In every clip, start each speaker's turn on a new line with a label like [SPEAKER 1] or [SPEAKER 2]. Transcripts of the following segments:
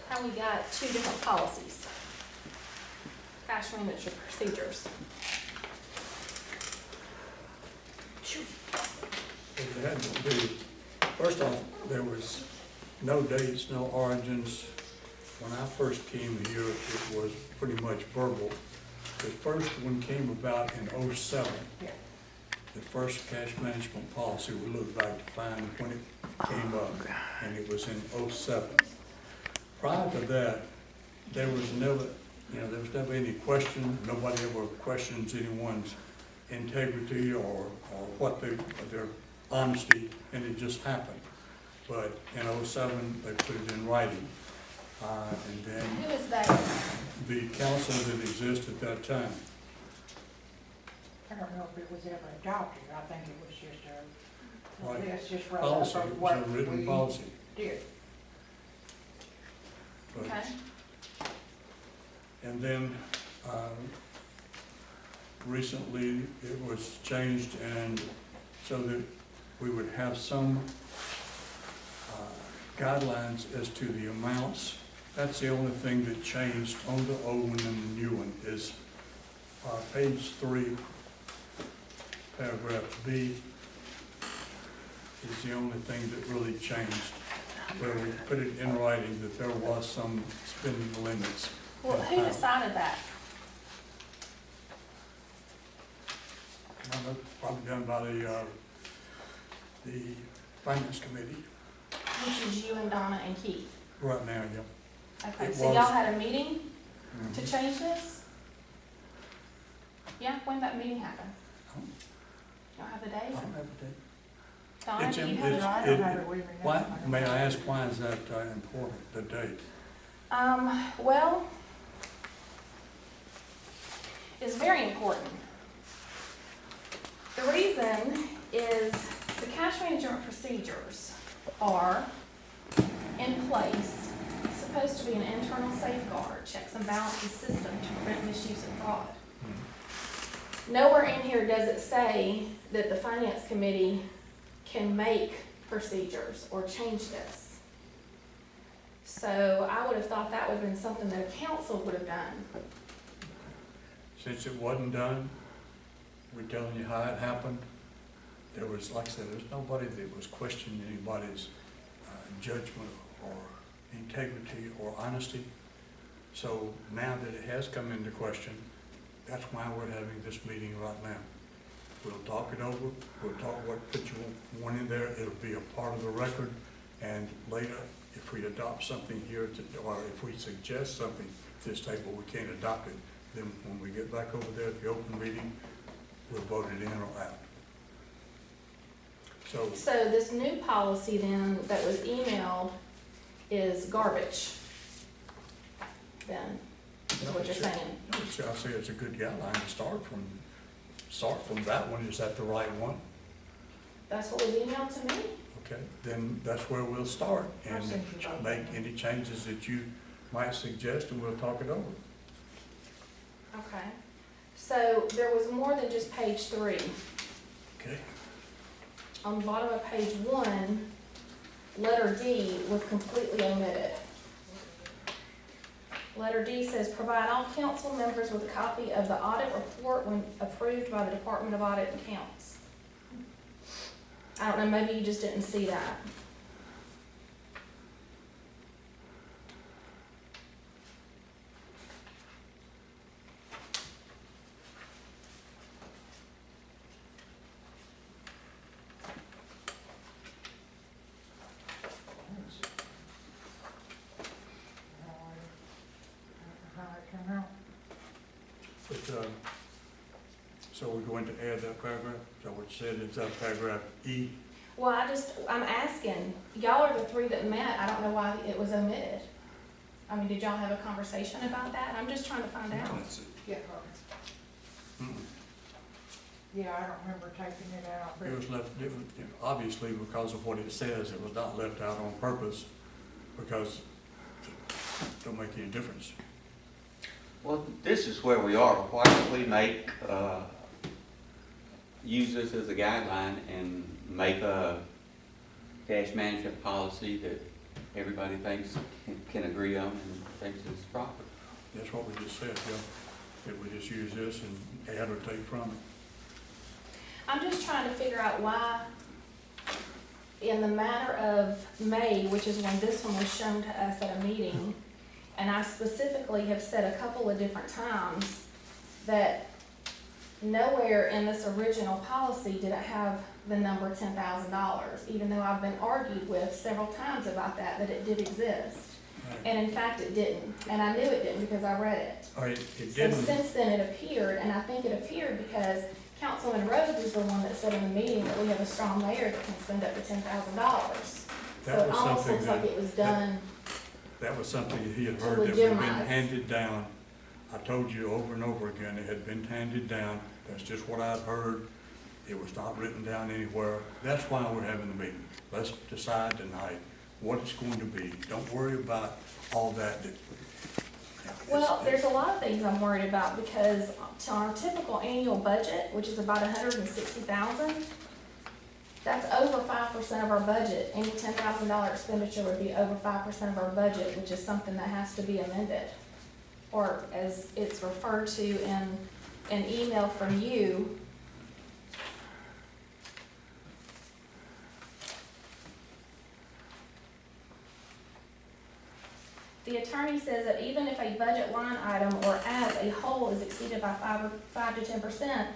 [SPEAKER 1] how we got two different policies. Cash management procedures.
[SPEAKER 2] It had to be, first off, there was no dates, no origins. When I first came here, it was pretty much verbal. The first one came about in '07. The first cash management policy, we looked back to find when it came up, and it was in '07. Prior to that, there was never any question. Nobody ever questions anyone's integrity or what their honesty, and it just happened. But in '07, they put it in writing. And then
[SPEAKER 1] Who is that?
[SPEAKER 2] the council that existed at that time.
[SPEAKER 3] I don't know if it was ever adopted, I think it was just a,
[SPEAKER 2] Right.
[SPEAKER 3] it's just right
[SPEAKER 2] Policy,
[SPEAKER 3] up
[SPEAKER 2] it
[SPEAKER 3] of
[SPEAKER 2] was a
[SPEAKER 3] what
[SPEAKER 2] written
[SPEAKER 3] we
[SPEAKER 2] policy.
[SPEAKER 3] did.
[SPEAKER 2] But-
[SPEAKER 1] Okay.
[SPEAKER 2] And then, recently, it was changed and so that we would have some guidelines as to the amounts. That's the only thing that changed on the old one and the new one is page 3, paragraph B is the only thing that really changed, where we put it in writing that there was some spending limits.
[SPEAKER 1] Well, who decided that?
[SPEAKER 2] Well, that's probably done by the finance committee
[SPEAKER 1] Which is you and Donna and Keith.
[SPEAKER 2] right now, yeah.
[SPEAKER 1] Okay,
[SPEAKER 2] It
[SPEAKER 1] so
[SPEAKER 2] was.
[SPEAKER 1] y'all had a meeting to change this? Yeah, when did that meeting happen? Y'all have the
[SPEAKER 2] I
[SPEAKER 1] date?
[SPEAKER 2] don't have a date.
[SPEAKER 1] Donna,
[SPEAKER 2] It's
[SPEAKER 1] do you
[SPEAKER 2] in-
[SPEAKER 1] have
[SPEAKER 3] No,
[SPEAKER 1] it?
[SPEAKER 3] I don't have it with me now.
[SPEAKER 2] Why, may I ask, why is that important, the date?
[SPEAKER 1] Well, it's very important. The reason is the cash management procedures are in place. It's supposed to be an internal safeguard, checks and balances system to prevent misuse and fraud. Nowhere in here does it say that the finance committee can make procedures or change this. So I would have thought that would have been something that a council would have done.
[SPEAKER 2] Since it wasn't done, we're telling you how it happened. There was, like I said, there's nobody that was questioning anybody's judgment or integrity or honesty. So now that it has come into question, that's why we're having this meeting right now. We'll talk it over, we'll talk what put you want in there, it'll be a part of the record, and later, if we adopt something here, or if we suggest something at this table, we can't adopt it, then when we get back over there at the open meeting, we'll vote it in or out. So,
[SPEAKER 1] So this new policy then that was emailed is garbage then, is what you're saying?
[SPEAKER 2] I'll say it's a good guideline to start from that one. Is that the right one?
[SPEAKER 1] That's what was emailed to me?
[SPEAKER 2] Okay, then that's where we'll start and
[SPEAKER 3] I'll send you both.
[SPEAKER 2] make any changes that you might suggest and we'll talk it over.
[SPEAKER 1] Okay. So there was more than just page 3.
[SPEAKER 2] Okay,
[SPEAKER 1] On the bottom of page 1, letter D was completely omitted. Letter D says, provide all council members with a copy of the audit report when approved by the Department of Audit and Accounts. I don't know, maybe you just didn't see that.
[SPEAKER 3] How it came out.
[SPEAKER 2] but, so we're going to add that paragraph? Is that what you said? Is that paragraph E?
[SPEAKER 1] Well, I'm asking, y'all are the 3 that met, I don't know why it was omitted. I mean, did y'all have a conversation about that? I'm just trying to find out.
[SPEAKER 3] Yeah,
[SPEAKER 2] Mm-mm.
[SPEAKER 3] yeah, I don't remember taking it out, but
[SPEAKER 2] It was left, obviously because of what it says, it was not left out on purpose because it don't make any difference.
[SPEAKER 4] Well, this is where we are. Why don't we make, use this as a guideline and make a cash management policy that everybody thinks can agree on and thinks is proper.
[SPEAKER 2] That's what we just said, yeah. If we just use this and add or take from it.
[SPEAKER 1] I'm just trying to figure out why, in the matter of May, which is when this one was shown to us at a meeting, and I specifically have said a couple of different times that nowhere in this original policy did it have the number $10,000, even though I've been argued with several times about that it did exist.
[SPEAKER 2] Right.
[SPEAKER 1] And in fact, it didn't, and I knew it didn't because I read it.
[SPEAKER 2] All right, it
[SPEAKER 1] So
[SPEAKER 2] didn't,
[SPEAKER 1] since then, it appeared, and I think it appeared because Councilman Rhodes is the one that said in the meeting that we have a strong mayor that can spend up to $10,000. So
[SPEAKER 2] That
[SPEAKER 1] it
[SPEAKER 2] was
[SPEAKER 1] almost
[SPEAKER 2] something
[SPEAKER 1] looks like
[SPEAKER 2] that-
[SPEAKER 1] it was done.
[SPEAKER 2] that was something he had
[SPEAKER 1] To
[SPEAKER 2] heard that had been
[SPEAKER 1] legitimize.
[SPEAKER 2] handed down. I told you over and over again, it had been handed down. That's just what I'd heard. It was not written down anywhere. That's why we're having the meeting. Let's decide tonight what it's going to be. Don't worry about all that.
[SPEAKER 1] Well, there's a lot of things I'm worried about because to our typical annual budget, which is about $160,000, that's over 5% of our budget. Any $10,000 expenditure would be over 5% of our budget, which is something that has to be amended. Or as it's referred to in an email from you, the attorney says that even if a budget line item or as a whole is exceeded by 5 to 10%,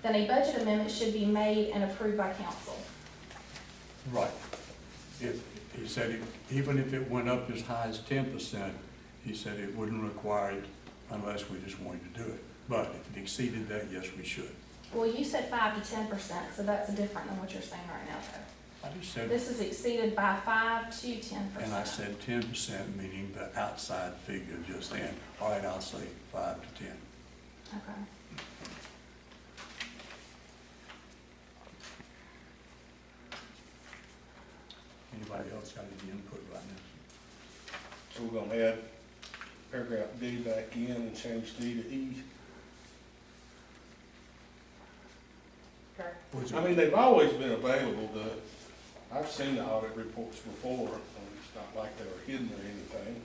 [SPEAKER 1] then a budget amendment should be made and approved by council.
[SPEAKER 2] Right. He said even if it went up as high as 10%, he said it wouldn't require it unless we just wanted to do it. But if it exceeded that, yes, we should.
[SPEAKER 1] Well, you said 5 to 10%, so that's different than what you're saying right now, though.
[SPEAKER 2] I just said,
[SPEAKER 1] This is exceeded by 5 to 10%.
[SPEAKER 2] and I said 10%, meaning the outside figure just then. All right, I'll say 5 to 10.
[SPEAKER 1] Okay.
[SPEAKER 2] Anybody else got any input right now?
[SPEAKER 5] So we're gonna add paragraph D back in and change D to E.
[SPEAKER 3] Okay.
[SPEAKER 2] Was
[SPEAKER 5] I
[SPEAKER 2] it-
[SPEAKER 5] mean, they've always been available I've seen the audit reports before, and it's not like they were hidden or anything,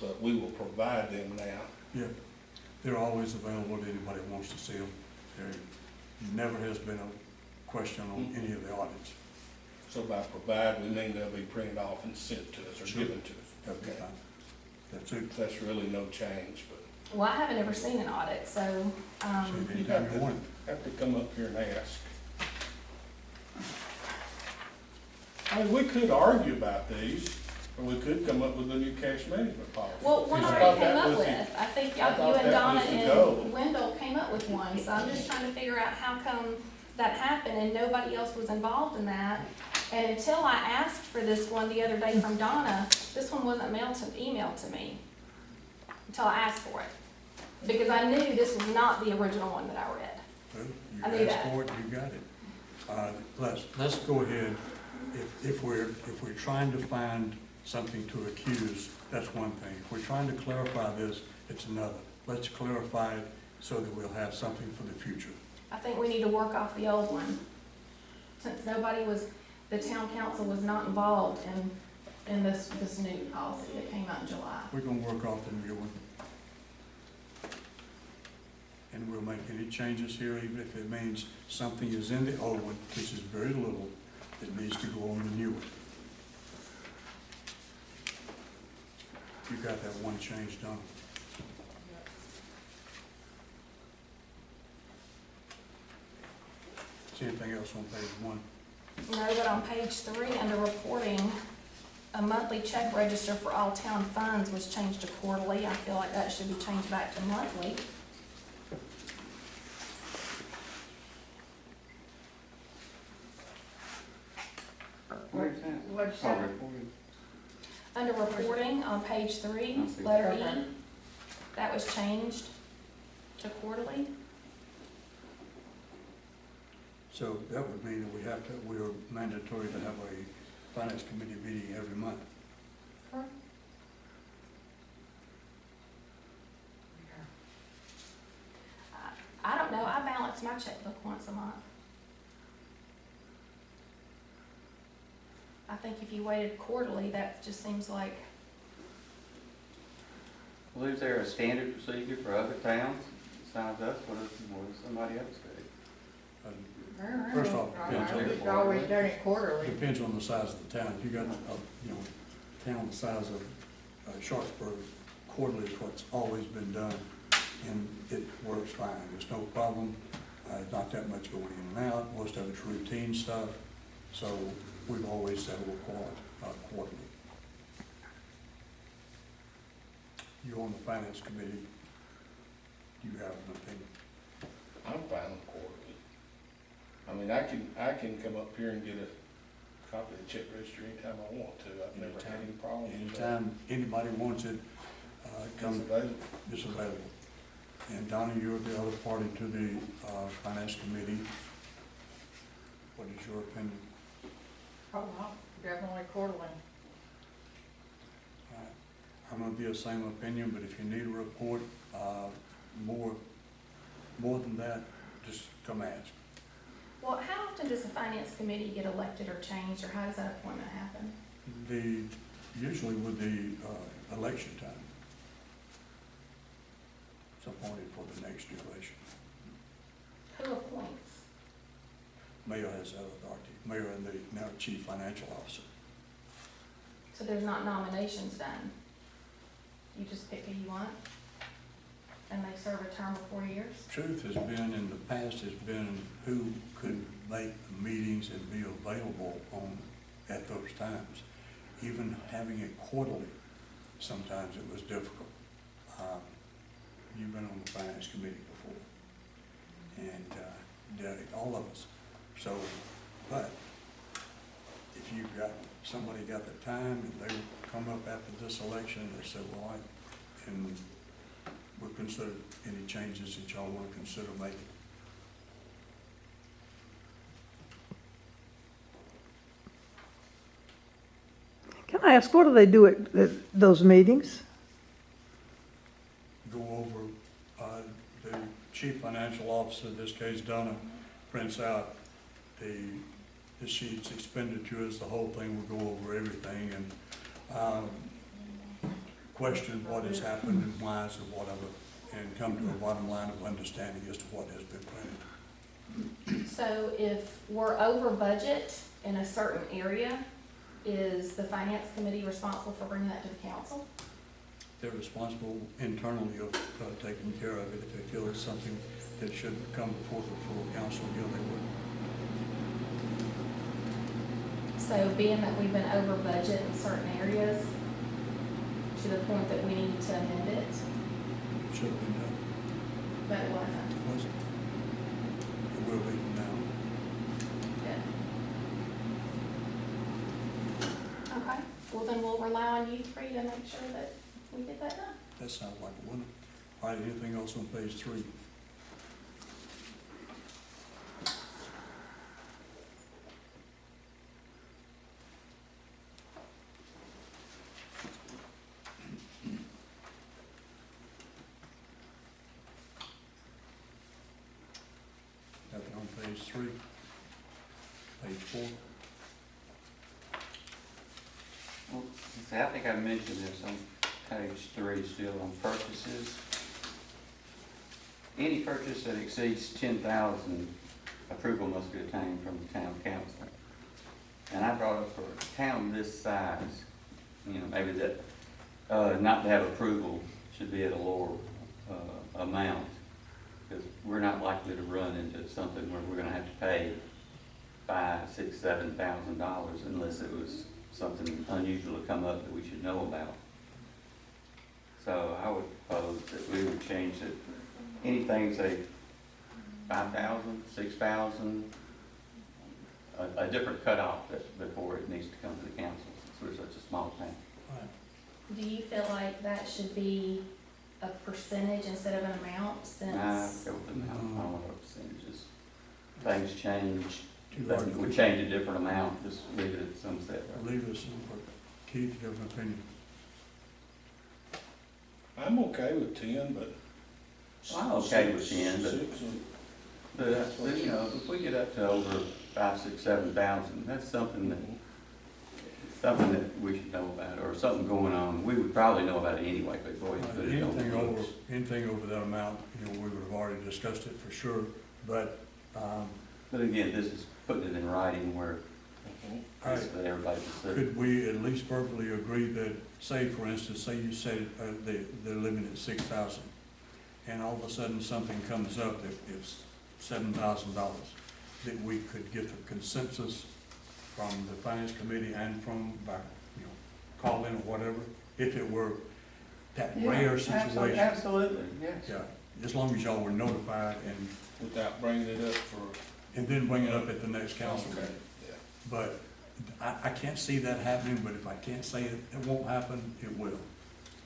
[SPEAKER 5] but we will provide them now.
[SPEAKER 2] Yeah, they're always available to anybody who wants to see them. There never has been a question on any of the audits.
[SPEAKER 5] So by provide, we mean they'll be printed off and sent to us or
[SPEAKER 2] Sure.
[SPEAKER 5] given to us.
[SPEAKER 2] That'd be
[SPEAKER 5] Okay.
[SPEAKER 2] fine. That's it.
[SPEAKER 5] That's really no change, but
[SPEAKER 1] Well, I haven't ever seen an audit, so,
[SPEAKER 2] So
[SPEAKER 5] you
[SPEAKER 2] anytime
[SPEAKER 5] have
[SPEAKER 2] you want it.
[SPEAKER 5] have to come up here and ask. I mean, we could argue about these, or we could come up with a new cash management policy.
[SPEAKER 1] well, one
[SPEAKER 5] I
[SPEAKER 1] already
[SPEAKER 5] thought
[SPEAKER 1] came
[SPEAKER 5] that
[SPEAKER 1] up
[SPEAKER 5] was
[SPEAKER 1] with.
[SPEAKER 5] the-
[SPEAKER 1] I think
[SPEAKER 5] I
[SPEAKER 1] y'all, you
[SPEAKER 5] thought
[SPEAKER 1] and
[SPEAKER 5] that
[SPEAKER 1] Donna
[SPEAKER 5] was the goal.
[SPEAKER 1] and Wendell came up with one, so I'm just trying to figure out how come that happened and nobody else was involved in that. And until I asked for this one the other day from Donna, this one wasn't emailed to me until I asked for it. Because I knew this was not the original one that I read.
[SPEAKER 2] Well,
[SPEAKER 1] I knew
[SPEAKER 2] you
[SPEAKER 1] that.
[SPEAKER 2] asked for it, you got it. Let's go ahead. If we're trying to find something to accuse, that's one thing. If we're trying to clarify this, it's another. Let's clarify it so that we'll have something for the future.
[SPEAKER 1] I think we need to work off the old one. Since the town council was not involved in this new policy that came out in July.
[SPEAKER 2] We're gonna work off the new one. And we'll make any changes here, even if it means something is in the old one, which is very little, that needs to go on the new one. You got that one change done. Is there anything else on page 1?
[SPEAKER 1] No, but on page 3, under reporting, a monthly check register for all town funds was changed to quarterly. I feel like that should be changed back to monthly.
[SPEAKER 4] Where's that?
[SPEAKER 3] What's
[SPEAKER 4] Oh,
[SPEAKER 3] that?
[SPEAKER 4] reported.
[SPEAKER 1] Under reporting, on page 3,
[SPEAKER 4] I see.
[SPEAKER 1] letter
[SPEAKER 3] Okay.
[SPEAKER 1] E, that was changed to quarterly.
[SPEAKER 2] So that would mean that we are mandatory to have a finance committee meeting every month.
[SPEAKER 1] I don't know, I balance my checkbook once a month. I think if you waited quarterly, that just seems like,
[SPEAKER 4] Well, is there a standard procedure for other towns besides us? What does somebody else do?
[SPEAKER 2] First off, depends
[SPEAKER 3] I've
[SPEAKER 2] on,
[SPEAKER 3] just always done it quarterly.
[SPEAKER 2] depends on the size of the town. If you got a, town the size of Sharpsburg, quarterly is what's always been done, and it works fine. There's no problem. Not that much going in and out. Most of it's routine stuff. So we've always settled quarterly. You on the finance committee, do you have an opinion?
[SPEAKER 5] I'm fine with quarterly. I mean, I can come up here and get a copy of the check register anytime I want to. I've never had any problems with that.
[SPEAKER 2] Anytime anybody wants it,
[SPEAKER 5] It's
[SPEAKER 2] come,
[SPEAKER 5] available.
[SPEAKER 2] it's available. And Donnie, you're the other party to the finance committee. What is your opinion?
[SPEAKER 3] Oh, no, definitely quarterly.
[SPEAKER 2] I'm gonna be the same opinion, but if you need a report, more than that, just come ask.
[SPEAKER 1] well, how often does the finance committee get elected or changed, or how does that appointment happen?
[SPEAKER 2] Usually with the election time. It's appointed for the next election.
[SPEAKER 1] Who appoints?
[SPEAKER 2] Mayor has that authority, mayor and the now chief financial officer.
[SPEAKER 1] So there's not nominations done? You just pick who you want? And they serve a term of 4 years?
[SPEAKER 2] Truth has been, in the past, has been who could make the meetings and be available at those times. Even having it quarterly, sometimes it was difficult. You've been on the finance committee before, and all of us. So, but if you've got, somebody got the time and they come up after this election, they say, well, and we'll consider any changes that y'all want to consider making.
[SPEAKER 6] Can I ask, what do they do at those meetings?
[SPEAKER 2] Go over, the chief financial officer, in this case Donna, prints out the sheets, expenditures, the whole thing. We'll go over everything and question what has happened and why is or whatever, and come to a bottom line of understanding as to what has been printed.
[SPEAKER 1] So if we're over budget in a certain area, is the finance committee responsible for bringing that to the council?
[SPEAKER 2] They're responsible internally of taking care of it. If they feel it's something that should come before the full council, they would.
[SPEAKER 1] So being that we've been over budget in certain areas, to the point that we need to amend it,
[SPEAKER 2] Should have been done.
[SPEAKER 1] but it wasn't.
[SPEAKER 2] It wasn't. It will be from now.
[SPEAKER 1] Good. Okay, well then we'll rely on you three to make sure that we get that done.
[SPEAKER 2] That sounds like a winner. All right, anything else on page 3? Nothing on page 3. Page 4.
[SPEAKER 4] Well, see, I think I mentioned this on page 3 still on purchases. Any purchase that exceeds 10,000, approval must be obtained from the town council. And I brought up for a town this size, maybe that, not to have approval should be at a lower, amount. Because we're not likely to run into something where we're gonna have to pay $5,000, $6,000, $7,000 unless it was something unusual to come up that we should know about. So I would propose that we would change it, anything say 5,000, 6,000, a different cutoff before it needs to come to the council, since we're such a small town.
[SPEAKER 2] All right.
[SPEAKER 1] Do you feel like that should be a percentage instead of an amount, since?
[SPEAKER 4] Go with the amount, I don't know what percentages. Things change,
[SPEAKER 2] Too
[SPEAKER 4] but
[SPEAKER 2] hard to-
[SPEAKER 4] we change a different amount, just leave it at some set.
[SPEAKER 2] Leave this, Keith, you have an opinion?
[SPEAKER 5] I'm okay with 10, but.
[SPEAKER 4] I'm okay with 10, but-
[SPEAKER 5] 6 and-
[SPEAKER 4] But, if we get up to over 5,000, 6,000, 7,000, that's something that something that we should know about, or something going on, we would probably know about it anyway, but go ahead and put it on the books.
[SPEAKER 2] Anything over that amount, we would have already discussed it for sure, but,
[SPEAKER 4] But again, this is putting it in writing where
[SPEAKER 2] all
[SPEAKER 4] it's
[SPEAKER 2] right,
[SPEAKER 4] for everybody to see.
[SPEAKER 2] could we at least verbally agree that, say, for instance, say you said they're living at 6,000, and all of a sudden something comes up that it's $7,000, that we could get the consensus from the finance committee and from, call in or whatever, if it were that rare situation.
[SPEAKER 4] Absolutely, yes.
[SPEAKER 2] Yeah, as long as y'all were notified
[SPEAKER 5] Without bringing it up for.
[SPEAKER 2] and then bring it up at the next council
[SPEAKER 5] Okay,
[SPEAKER 2] meeting.
[SPEAKER 5] yeah.
[SPEAKER 2] But I can't see that happening, but if I can't say it won't happen, it will.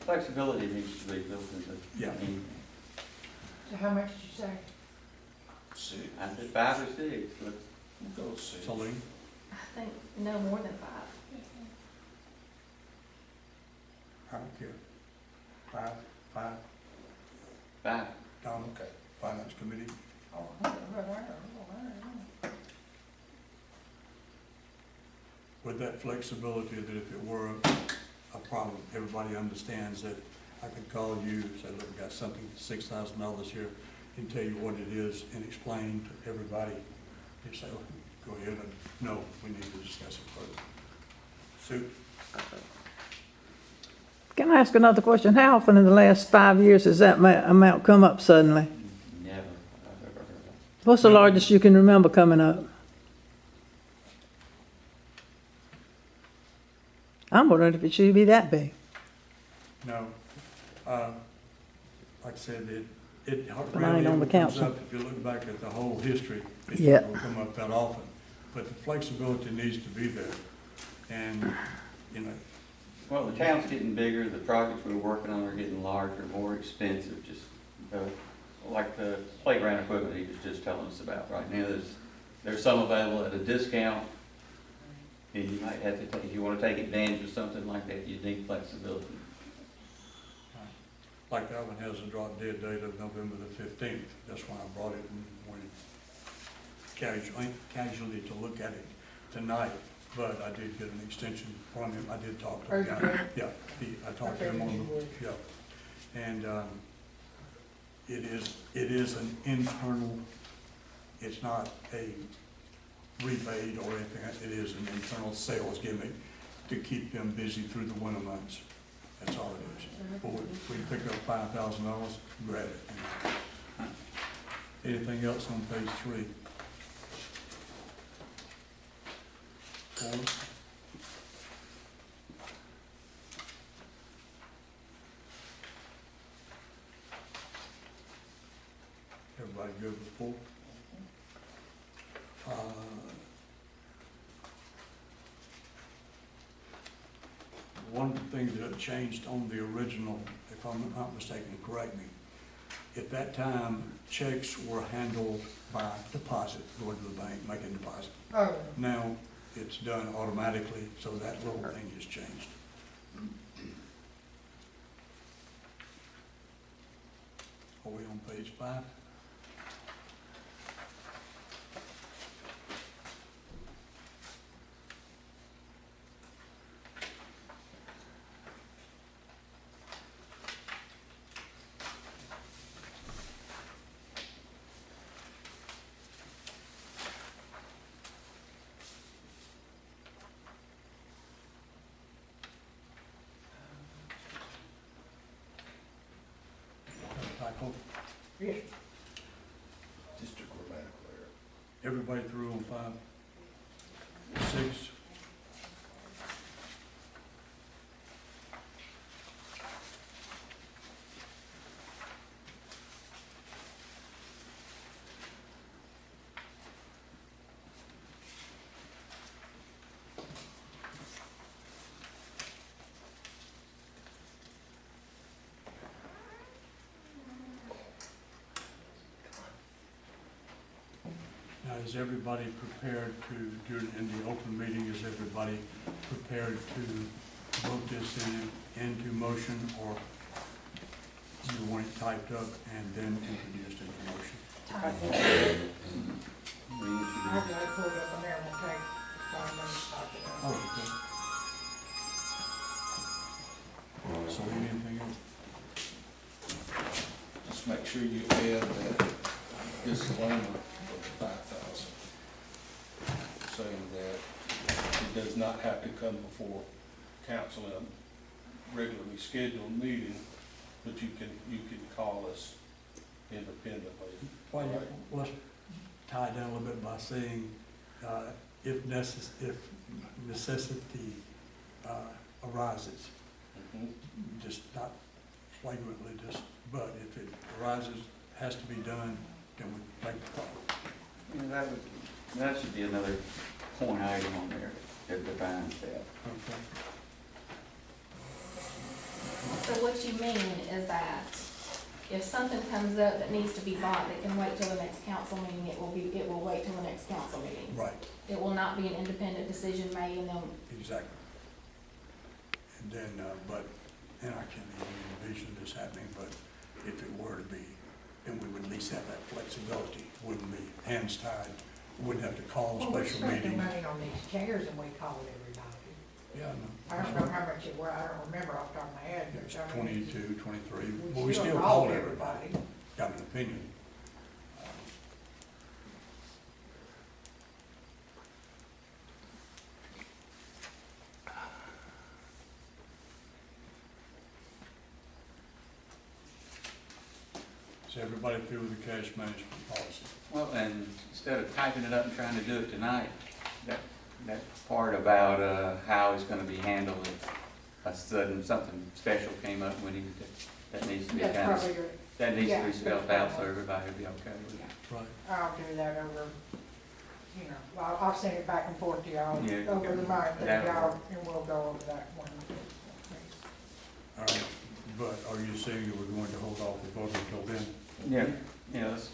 [SPEAKER 4] Flexibility needs to be built into
[SPEAKER 2] Yeah.
[SPEAKER 4] anything.
[SPEAKER 3] So how much did you say?
[SPEAKER 5] 6.
[SPEAKER 4] I said 5 or 6, but
[SPEAKER 5] We'll go 6.
[SPEAKER 2] Celine?
[SPEAKER 1] I think no more than 5.
[SPEAKER 2] I don't care. 5, 5,
[SPEAKER 4] 5.
[SPEAKER 2] Donna,
[SPEAKER 5] Okay.
[SPEAKER 2] Finance Committee. With that flexibility that if it were a problem, everybody understands that I could call you, say, look, we got something, $6,000 here, and tell you what it is and explain to everybody. You say, oh, go ahead, and no, we need to discuss it further. Sue?
[SPEAKER 6] Can I ask another question? How often in the last 5 years has that amount come up suddenly?
[SPEAKER 4] Never, I've ever heard of.
[SPEAKER 6] What's the largest you can remember coming up? I'm wondering if it should be that big.
[SPEAKER 2] No. Like I said, it
[SPEAKER 6] But I ain't
[SPEAKER 2] rarely
[SPEAKER 6] on the
[SPEAKER 2] ever comes
[SPEAKER 6] council.
[SPEAKER 2] up. If you look back at the whole history, it
[SPEAKER 6] Yeah.
[SPEAKER 2] will come up that often. But the flexibility needs to be there. And,
[SPEAKER 4] Well, the town's getting bigger, the projects we're working on are getting larger, more expensive, just, like the playground equipment he was just telling us about. Right now, there's some available at a discount, and you might have to take, if you wanna take advantage of something like that, you need flexibility.
[SPEAKER 2] like that one has a drop dead date of November the 15th. That's why I brought it when casually to look at it tonight. But I did get an extension from him. I did talk to him.
[SPEAKER 3] Oh, you did?
[SPEAKER 2] Yeah, I talked to him on the, yeah. And it is an internal, it's not a rebate or anything. It is an internal sales gimmick to keep them busy through the winter months. That's all it is. But if we pick up $5,000, grab it. Anything else on page 3? 4? Everybody good with 4? One of the things that changed on the original, if I'm not mistaken, correct me, at that time, checks were handled by deposit, going to the bank, making a deposit.
[SPEAKER 3] Oh,
[SPEAKER 2] Now, it's done automatically, so that little thing has changed. Are we on page 5? Typo?
[SPEAKER 3] yes.
[SPEAKER 5] Just a grammatical error.
[SPEAKER 2] Everybody through on 5? 6? Now, is everybody prepared to, in the open meeting, is everybody prepared to vote this into motion, or you want it typed up and then introduced into motion?
[SPEAKER 4] We
[SPEAKER 3] I've
[SPEAKER 4] introduced-
[SPEAKER 3] got it pulled up on there, we'll take 5 minutes to talk about it.
[SPEAKER 2] Oh, okay. So anything else?
[SPEAKER 5] Just make sure you add that disclaimer for the 5,000. Saying that it does not have to come before council in a regularly scheduled meeting, but you can call us independently.
[SPEAKER 2] Well,
[SPEAKER 5] Right.
[SPEAKER 2] let's tie it down a little bit by saying, if necessity arises,
[SPEAKER 5] Mhm.
[SPEAKER 2] just not flagrantly, but if it arises, has to be done, then we make the call.
[SPEAKER 4] That should be another point item on there that defines that.
[SPEAKER 2] Okay.
[SPEAKER 1] So what you mean is that if something comes up that needs to be bought, that can wait till the next council meeting, it will wait till the next council meeting.
[SPEAKER 2] Right,
[SPEAKER 1] It will not be an independent decision made and then,
[SPEAKER 2] exactly. And then, and I can't even envision this happening, but if it were to be, then we would at least have that flexibility, wouldn't be hands tied, wouldn't have to call a
[SPEAKER 3] Well, we
[SPEAKER 2] special
[SPEAKER 3] spent the
[SPEAKER 2] meeting.
[SPEAKER 3] money on these chairs and we called everybody.
[SPEAKER 2] Yeah, no.
[SPEAKER 3] I don't know how much it was, I don't remember off the top of my head.
[SPEAKER 2] It was
[SPEAKER 3] but I mean,
[SPEAKER 2] 22, 23,
[SPEAKER 3] we
[SPEAKER 2] but we still
[SPEAKER 3] called
[SPEAKER 2] called everybody, got an opinion. Is everybody through with the cash management policy?
[SPEAKER 4] Well, and instead of typing it up and trying to do it tonight, that part about, how it's gonna be handled if a sudden something special came up, we need to, that needs to be
[SPEAKER 3] That's
[SPEAKER 4] kind of,
[SPEAKER 3] probably your,
[SPEAKER 4] that needs to
[SPEAKER 3] yeah,
[SPEAKER 4] be spelled
[SPEAKER 3] that's
[SPEAKER 4] out so everybody will be okay with it.
[SPEAKER 2] Right.
[SPEAKER 3] I'll do that over, you know, I'll send it back and forth to y'all
[SPEAKER 4] Yeah,
[SPEAKER 3] over the month, and
[SPEAKER 4] that'll
[SPEAKER 3] y'all,
[SPEAKER 4] work.
[SPEAKER 3] and we'll go over that one.
[SPEAKER 2] All right, but are you saying that we're going to hold off the vote until then?
[SPEAKER 4] Yeah, let's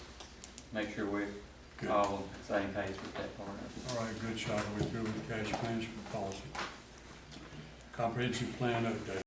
[SPEAKER 4] make sure we're
[SPEAKER 2] Good.
[SPEAKER 4] all on the same page with that part of it.
[SPEAKER 2] All right, good shot, we're through with the cash management policy. Comprehensive plan update.